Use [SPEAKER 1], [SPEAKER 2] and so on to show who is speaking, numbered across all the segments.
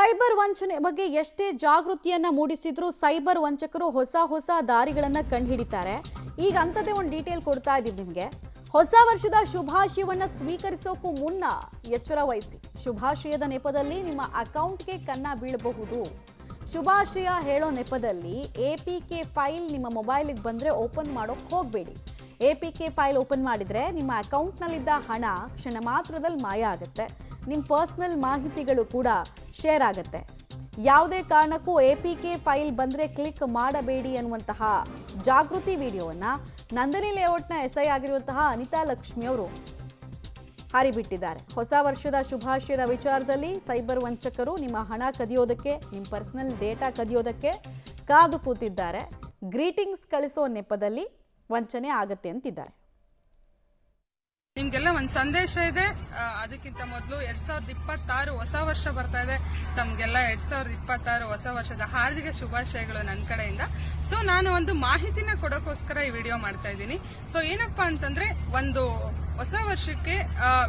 [SPEAKER 1] Cyber ವಂಚನೆ ಬಗ್ಗೆ ಎಷ್ಟೇ ಜಾಗೃತಿಯನ್ನ ಮೂಡಿಸಿದ್ರು ಸೈಬರ್ ವಂಚಕರು ಹೊಸ ದಾರಿಗಳನ್ನ ಕಂಡುಹಿಡಿತಾರೆ. ಈಗ ಅಂತದೇ ಒಂದು ಡೀಟೇಲ್ ಕೊಡ್ತಾ ಇದ್ದೀವಿ ನಿಮಗೆ. ಹೊಸ ವರ್ಷದ ಶುಭಾಶಯವನ್ನ ಸ್ವೀಕರಿಸೋಕ್ಕೂ ಮುನ್ನ ಎಚ್ಚರ ವಹಿಸಿ. ಶುಭಾಶಯದ ನೆಪದಲ್ಲಿ ನಿಮ್ಮ ಅಕೌಂಟ್ಗೆ ಕನ್ನ ಬೀಳಬಹುದು. ಶುಭಾಶಯ ಹೇಳೋ ನೆಪದಲ್ಲಿ APK ಫೈಲ್ ನಿಮ್ಮ ಮೊಬೈಲ್ಗೆ ಬಂದ್ರೆ ಓಪನ್ ಮಾಡೋಕೆ ಹೋಗಬೇಡಿ. APK ಫೈಲ್ ಓಪನ್ ಮಾಡಿದ್ರೆ ನಿಮ್ಮ ಅಕೌಂಟ್ನಲ್ಲಿದ್ದ ಹಣ ಕ್ಷಣ ಮಾತ್ರದಲ್ಲಿ ಮಾಯ ಆಗುತ್ತೆ. ನಿಮ್ಮ ಪರ್ಸನಲ್ ಮಾಹಿತಿಗಳು ಕೂಡ ಶೇರ್ ಆಗುತ್ತೆ. ಯಾವುದೇ ಕಾರಣಕ್ಕೂ APK ಫೈಲ್ ಬಂದರೆ ಕ್ಲಿಕ್ ಮಾಡಬೇಡಿ ಅನ್ನುವಂತಹ ಜಾಗೃತಿ ವಿಡಿಯೋವನ್ನು ನಂದಿನಿ ಲೇಔಟ್ನ SI ಆಗಿರುವಂತಹ ಅನಿತಾ ಲಕ್ಷ್ಮಿ ಅವರು ಹರಿಬಿಟ್ಟಿದ್ದಾರೆ. ಹೊಸ ವರ್ಷದ ಶುಭಾಶಯದ ವಿಚಾರದಲ್ಲಿ ಸೈಬರ್ ವಂಚಕರು ನಿಮ್ಮ ಹಣ ಕದಿಯೋದಕ್ಕೆ, ನಿಮ್ಮ ಪರ್ಸನಲ್ ಡೇಟಾ ಕದಿಯೋದಕ್ಕೆ ಕಾದು ಕೂತಿದ್ದಾರೆ. ಗ್ರೀಟಿಂಗ್ಸ್ ಕಳಿಸೋ ನೆಪದಲ್ಲಿ ವಂಚನೆ ಆಗತ್ತೆ ಅಂತಿದ್ದಾರೆ.
[SPEAKER 2] ನಿಮ್ಗೆಲ್ಲ ಒಂದು ಸಂದೇಶ ಇದೆ. ಅದಕ್ಕಿಂತ ಮೊದಲು 2026 ಹೊಸ ವರ್ಷ ಬರ್ತಾ ಇದೆ. ತಮಗೆಲ್ಲ 2026 ಹೊಸ ವರ್ಷದ ಹಾರ್ದಿಕ ಶುಭಾಶಯಗಳು ನನ್ನ ಕಡೆಯಿಂದ. ಸೊ ನಾನು ಒಂದು ಮಾಹಿತಿನ ಕೊಡೋಕ್ಕೋಸ್ಕರ ಈ ವಿಡಿಯೋ ಮಾಡ್ತಾ ಇದ್ದೀನಿ. ಸೊ ಏನಪ್ಪಾ ಅಂತಂದ್ರೆ, ಒಂದು ಹೊಸ ವರ್ಷಕ್ಕೆ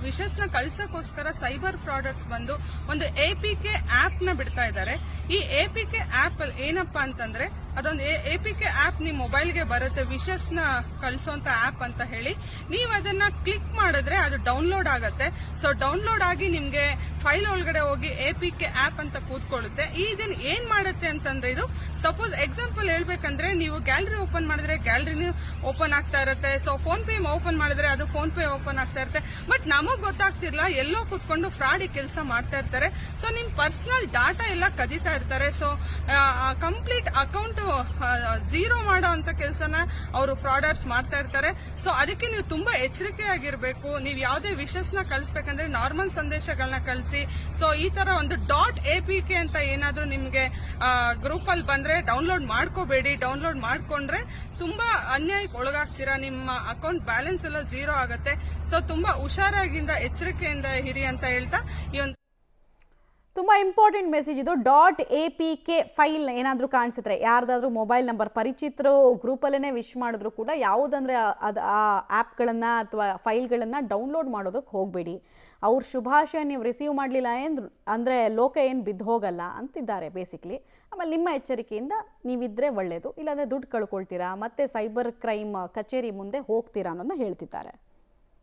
[SPEAKER 2] ವಿಶಸ್ನ ಕಳ್ಸೋಕ್ಕೋಸ್ಕರ ಸೈಬರ್ ಫ್ರಾಡರ್ಸ್ ಬಂದು ಒಂದು APK ಆ್ಯಪ್ನ ಬಿಡ್ತಾ ಇದ್ದಾರೆ. ಈ APK ಆ್ಯಪ್ ಅಲ್ಲಿ ಏನಪ್ಪಾ ಅಂತಂದ್ರೆ, ಅದೊಂದು APK ಆ್ಯಪ್ ನಿಮ್ಮ ಮೊಬೈಲ್ಗೆ ಬರುತ್ತೆ, ವಿಶಸ್ನ ಕಳಿಸೋಂಥ ಆ್ಯಪ್ ಅಂತ ಹೇಳಿ. ನೀವು ಅದನ್ನ ಕ್ಲಿಕ್ ಮಾಡಿದ್ರೆ ಅದು ಡೌನ್ಲೋಡ್ ಆಗುತ್ತೆ. ಸೊ ಡೌನ್ಲೋಡ್ ಆಗಿ ನಿಮಗೆ ಫೈಲ್ ಒಳಗಡೆ ಹೋಗಿ APK ಆ್ಯಪ್ ಅಂತ ಕೂತ್ಕೊಳ್ಳುತ್ತೆ. ಇದನ್ನ ಏನ್ ಮಾಡುತ್ತೆ ಅಂತಂದ್ರೆ, ಇದು ಸಪೋಸ್ ಎಕ್ಸಾಂಪಲ್ ಹೇಳ್ಬೇಕಂದ್ರೆ, ನೀವು ಗ್ಯಾಲರಿ ಓಪನ್ ಮಾಡಿದ್ರೆ ಗ್ಯಾಲರಿನೂ ಓಪನ್ ಆಗ್ತಾ ಇರುತ್ತೆ. ಸೊ ಫೋನ್ ಪೇ ಓಪನ್ ಮಾಡಿದ್ರೆ ಅದು ಫೋನ್ ಪೇ ಓಪನ್ ಆಗ್ತಾ ಇರುತ್ತೆ. ಬಟ್ ನಮಗ್ ಗೊತ್ತಾಗ್ತಿರ್ಲಿಲ್ಲ, ಎಲ್ಲೋ ಕೂತ್ಕೊಂಡು ಫ್ರಾಡಿ ಕೆಲಸ ಮಾಡ್ತಾ ಇರ್ತಾರೆ. ಸೊ ನಿಮ್ ಪರ್ಸನಲ್ ಡಾಟಾ ಎಲ್ಲ ಕದೀತಾ ಇರ್ತಾರೆ. ಸೊ ಕಂಪ್ಲೀಟ್ ಅಕೌಂಟ್ ಝೀರೋ ಮಾಡೋ ಅಂತ ಕೆಲಸನ ಅವರು ಫ್ರಾಡರ್ಸ್ ಮಾಡ್ತಾ ಇರ್ತಾರೆ. ಸೊ ಅದಕ್ಕೆ ನೀವು ತುಂಬಾ ಎಚ್ಚರಿಕೆಯಾಗಿರ್ಬೇಕು. ನೀವು ಯಾವುದೇ ವಿಷಸ್ನ ಕಳಿಸ್ಬೇಕಂದ್ರೆ ನಾರ್ಮಲ್ ಸಂದೇಶಗಳನ್ನ ಕಳಿಸಿ. ಸೊ ಈ ತರ ಒಂದು .apk ಅಂತ ಏನಾದ್ರೂ ನಿಮ್ಗೆ ಗ್ರೂಪ್ ಅಲ್ಲಿ ಬಂದ್ರೆ ಡೌನ್ಲೋಡ್ ಮಾಡ್ಕೋಬೇಡಿ. ಡೌನ್ಲೋಡ್ ಮಾಡ್ಕೊಂಡ್ರೆ ತುಂಬಾ ಅನ್ಯಾಯಕ್ಕೆ ಒಳಗಾಗ್ತೀರಾ. ನಿಮ್ಮ ಅಕೌಂಟ್ ಬ್ಯಾಲೆನ್ಸ್ ಎಲ್ಲ ಝೀರೋ ಆಗುತ್ತೆ. ಸೊ ತುಂಬಾ ಹುಷಾರಾಗಿಂದ ಎಚ್ಚರಿಕೆಯಿಂದ ಇರಿ ಅಂತ ಹೇಳ್ತಾ ಈ ಒಂದು
[SPEAKER 1] ತುಂಬ ಇಂಪಾರ್ಟೆಂಟ್ ಮೆಸೇಜ್ ಇದು. .apk ಫೈಲ್ ಏನಾದರೂ ಕಾಣಿಸಿದ್ರೆ, ಯಾರ್ದಾದ್ರೂ ಮೊಬೈಲ್ ನಂಬರ್ ಪರಿಚಿತರು ಗ್ರೂಪಲ್ಲೇ ವಿಶ್ ಮಾಡಿದ್ರು ಕೂಡ ಯಾವುದಂದ್ರೆ ಅದು ಆ ಆ್ಯಪ್ಗಳನ್ನು ಅಥವಾ ಫೈಲ್ಗಳನ್ನು ಡೌನ್ಲೋಡ್ ಮಾಡೋದಕ್ಕೆ ಹೋಗಬೇಡಿ. ಅವ್ರ ಶುಭಾಶಯ ನೀವು ರಿಸೀವ್ ಮಾಡಲಿಲ್ಲ ಅಂದರೆ ಲೋಕ ಏನು ಬಿದ್ದು ಹೋಗಲ್ಲ ಅಂತಿದ್ದಾರೆ ಬೇಸಿಕ್ಲಿ. ಆಮೇಲೆ ನಿಮ್ಮ ಎಚ್ಚರಿಕೆಯಿಂದ ನೀವಿದ್ದರೆ ಒಳ್ಳೆಯದು, ಇಲ್ಲಾಂದರೆ ದುಡ್ಡು ಕಳ್ಕೊಳ್ತೀರಾ, ಮತ್ತೆ ಸೈಬರ್ ಕ್ರೈಮ್ ಕಚೇರಿ ಮುಂದೆ ಹೋಗ್ತೀರಾ ಅನ್ನೋದನ್ನ ಹೇಳ್ತಿದ್ದಾರೆ.